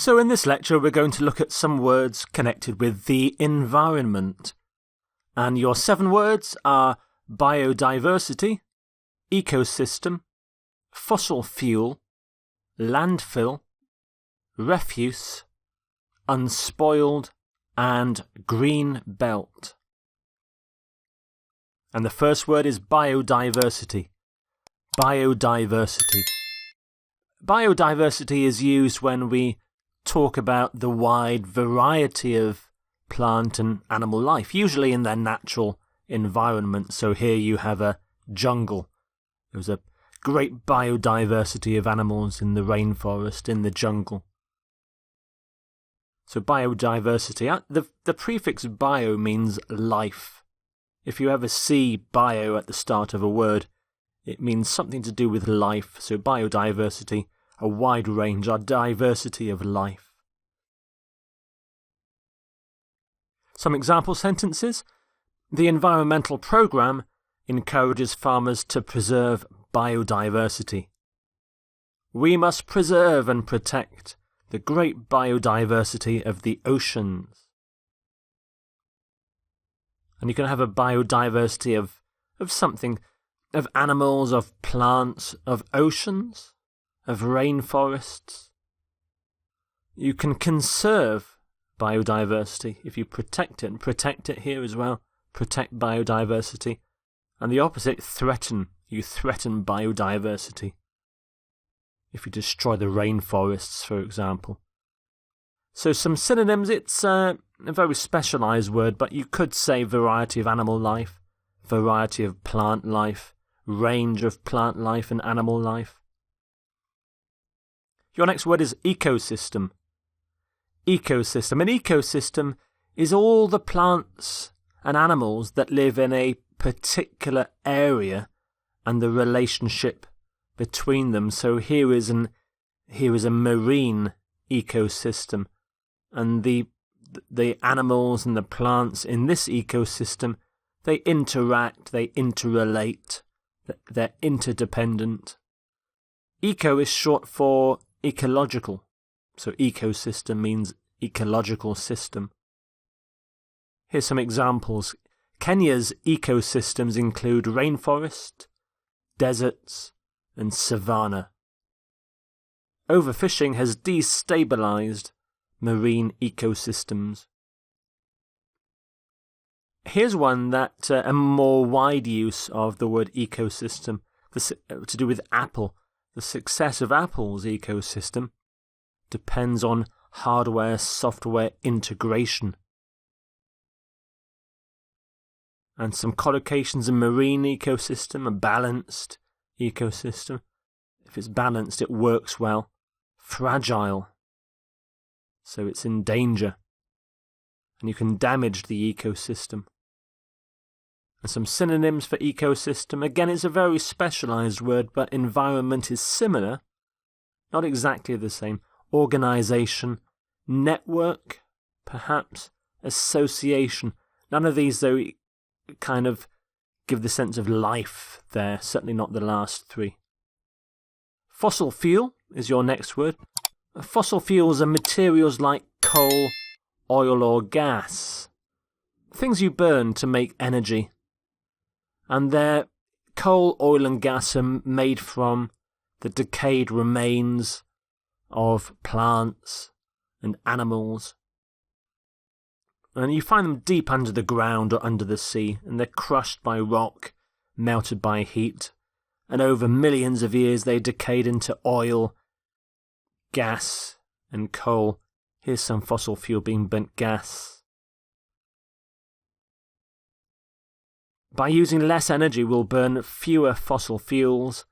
So in this lecture we're going to look at some words connected with the environment. And your 7 words are biodiversity, ecosystem, fossil fuel, landfill, refuse, unspoiled, and green belt. And the first word is biodiversity. Biodiversity. Biodiversity is used when we talk about the wide variety of plant and animal life, usually in their natural environment. So here you have a jungle. There's a great biodiversity of animals in the rainforest, in the jungle. So biodiversity, the prefix bio means life. If you ever see bio at the start of a word, it means something to do with life. So biodiversity, a wide range, a diversity of life. Some example sentences. The environmental program encourages farmers to preserve biodiversity. We must preserve and protect the great biodiversity of the oceans. And you can have a biodiversity of something, of animals, of plants, of oceans, of rainforests. You can conserve biodiversity if you protect it, and protect it here as well. Protect biodiversity. And the opposite, threaten. You threaten biodiversity if you destroy the rainforests, for example. So some synonyms. It's a very specialised word, but you could say variety of animal life, variety of plant life, range of plant life and animal life. Your next word is ecosystem. Ecosystem. An ecosystem is all the plants and animals that live in a particular area and the relationship between them. So here is a marine ecosystem, and the animals and the plants in this ecosystem, they interact, they interrelate, they're interdependent. Eco is short for ecological, so ecosystem means ecological system. Here's some examples. Kenya's ecosystems include rainforest, deserts, and savanna. Overfishing has destabilized marine ecosystems. Here's one that a more wide use of the word ecosystem, to do with Apple. The success of Apple's ecosystem depends on hardware-software integration. And some collocations in marine ecosystem, a balanced ecosystem. If it's balanced, it works well. Fragile, so it's in danger, and you can damage the ecosystem. And some synonyms for ecosystem. Again, it's a very specialised word, but environment is similar, not exactly the same. Organisation, network, perhaps, association. None of these, though, kind of give the sense of life there, certainly not the last 3. Fossil fuel is your next word. Fossil fuels are materials like coal, oil or gas. Things you burn to make energy. And their coal, oil and gas are made from the decayed remains of plants and animals. And you find them deep under the ground or under the sea, and they're crushed by rock, melted by heat, and over millions of years they decayed into oil, gas, and coal. Here's some fossil fuel being burnt gas. By using less energy, we'll burn fewer fossil fuels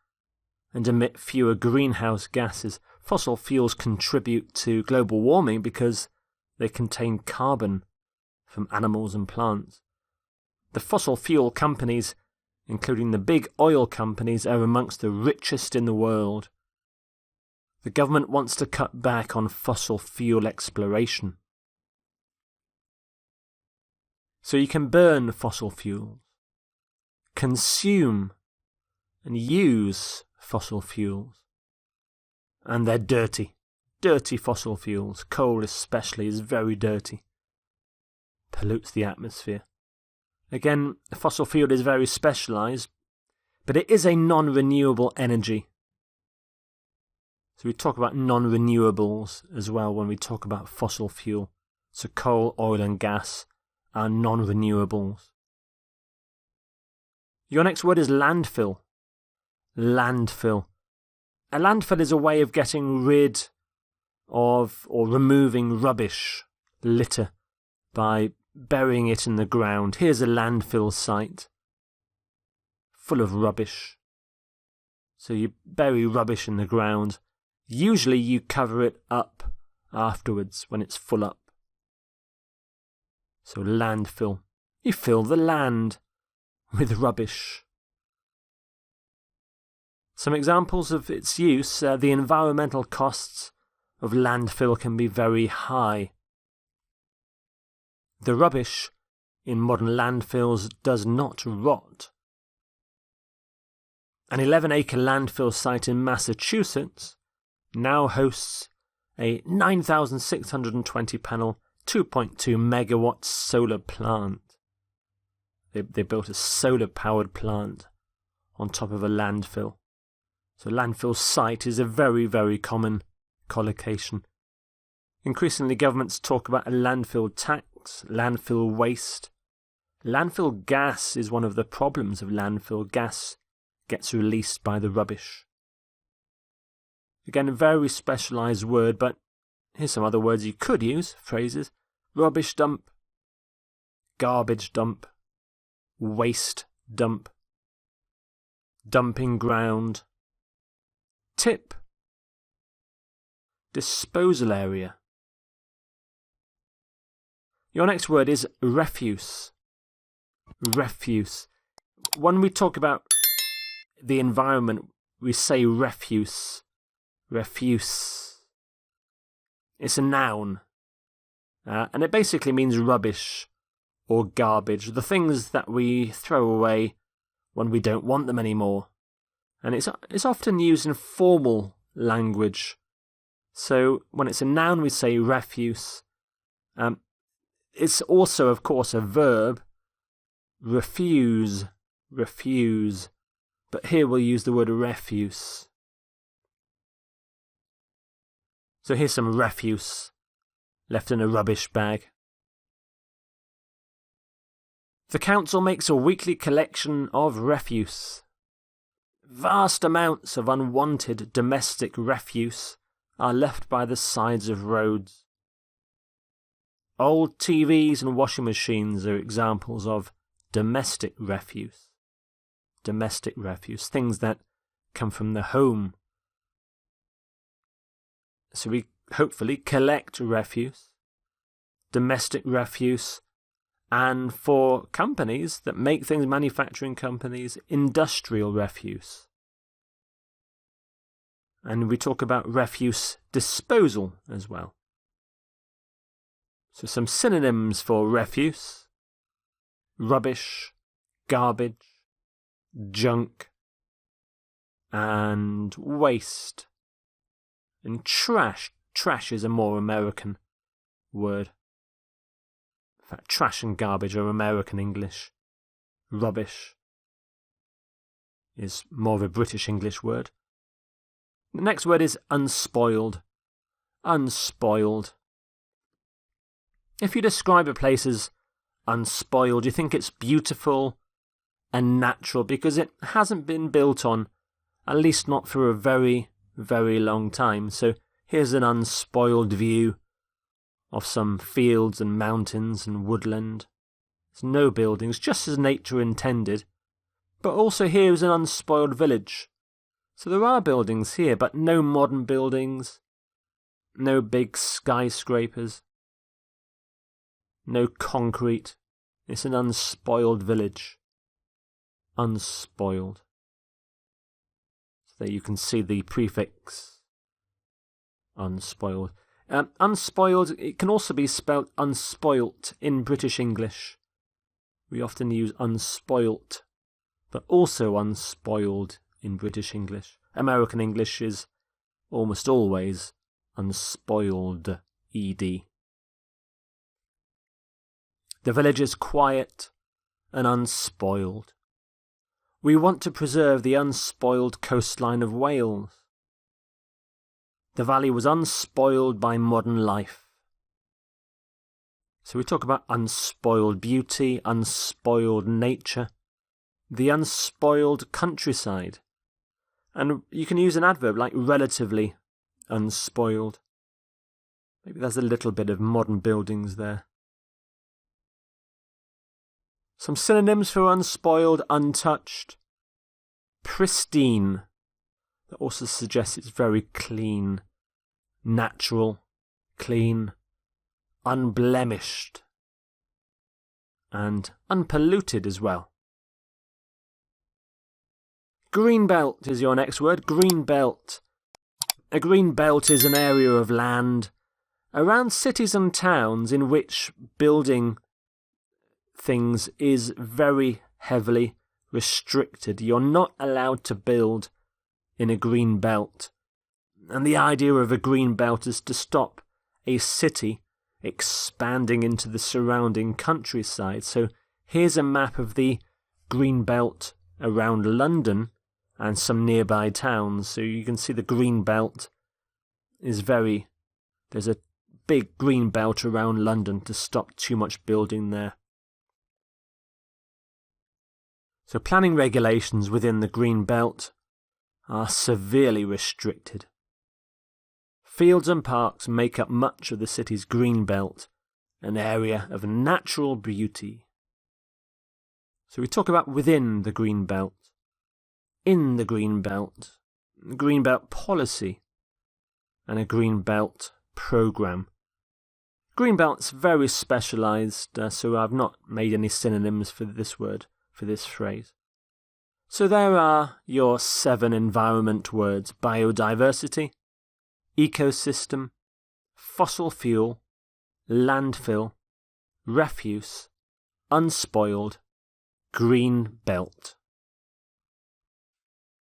and emit fewer greenhouse gases. Fossil fuels contribute to global warming because they contain carbon from animals and plants. The fossil fuel companies, including the big oil companies, are amongst the richest in the world. The government wants to cut back on fossil fuel exploration. So you can burn fossil fuels, consume and use fossil fuels, and they're dirty. dirty fossil fuels. Coal especially is very dirty. Pollutes the atmosphere. Again, a fossil fuel is very specialised, but it is a non-renewable energy. So we talk about non-renewables as well when we talk about fossil fuel. So coal, oil and gas are non-renewables. Your next word is landfill. Landfill. A landfill is a way of getting rid of or removing rubbish, litter, by burying it in the ground. Here's a landfill site full of rubbish. So you bury rubbish in the ground. Usually you cover it up afterwards when it's full up. So landfill. You fill the land with rubbish. Some examples of its use. The environmental costs of landfill can be very high. The rubbish in modern landfills does not rot. An 11-acre landfill site in Massachusetts now hosts a 9,620 panel 2.2 megawatt solar plant. They built a solar-powered plant on top of a landfill. So landfill site is a very, very common collocation. Increasingly, governments talk about a landfill tax, landfill waste. Landfill gas is one of the problems of landfill. Gas gets released by the rubbish. Again, a very specialised word, but here's some other words you could use, phrases. Rubbish dump, garbage dump, waste dump, dumping ground, tip, disposal area. Your next word is refuse. Refuse. When we talk about the environment, we say refuse. Refuse. It's a noun. And it basically means rubbish or garbage. The things that we throw away when we don't want them anymore. And it's often used in formal language. So when it's a noun, we say refuse. It's also, of course, a verb. Refuse, refuse. But here we'll use the word refuse. So here's some refuse left in a rubbish bag. The council makes a weekly collection of refuse. Vast amounts of unwanted domestic refuse are left by the sides of roads. Old TVs and washing machines are examples of domestic refuse. Domestic refuse, things that come from the home. So we hopefully collect refuse, domestic refuse, and for companies that make things, manufacturing companies, industrial refuse. And we talk about refuse disposal as well. So some synonyms for refuse: rubbish, garbage, junk, and waste. And trash. Trash is a more American word. In fact, trash and garbage are American English. Rubbish is more of a British English word. The next word is unspoiled. Unspoiled. If you describe a place as unspoiled, you think it's beautiful and natural because it hasn't been built on, at least not for a very, very long time. So here's an unspoiled view of some fields and mountains and woodland. There's no buildings, just as nature intended. But also here is an unspoiled village. So there are buildings here, but no modern buildings, no big skyscrapers, no concrete. It's an unspoiled village. Unspoiled. So there you can see the prefix unspoiled. Unspoiled, it can also be spelled unspoilt in British English. We often use unspoilt, but also unspoiled in British English. American English is almost always unspoiled, ed. The village is quiet and unspoiled. We want to preserve the unspoiled coastline of Wales. The valley was unspoiled by modern life. So we talk about unspoiled beauty, unspoiled nature, the unspoiled countryside. And you can use an adverb like relatively unspoiled. Maybe there's a little bit of modern buildings there. Some synonyms for unspoiled, untouched. Pristine. That also suggests it's very clean. Natural, clean, unblemished, and unpolluted as well. Greenbelt is your next word. Greenbelt. A green belt is an area of land around cities and towns in which building things is very heavily restricted. You're not allowed to build in a green belt. And the idea of a green belt is to stop a city expanding into the surrounding countryside. So here's a map of the green belt around London and some nearby towns. So you can see the green belt is there's a big green belt around London to stop too much building there. So planning regulations within the green belt are severely restricted. Fields and parks make up much of the city's green belt, an area of natural beauty. So we talk about within the green belt, in the green belt policy, and a green belt program. Green belt's very specialised, so I've not made any synonyms for this word, for this phrase. So there are your 7 environment words: biodiversity, ecosystem, fossil fuel, landfill, refuse, unspoiled, green belt.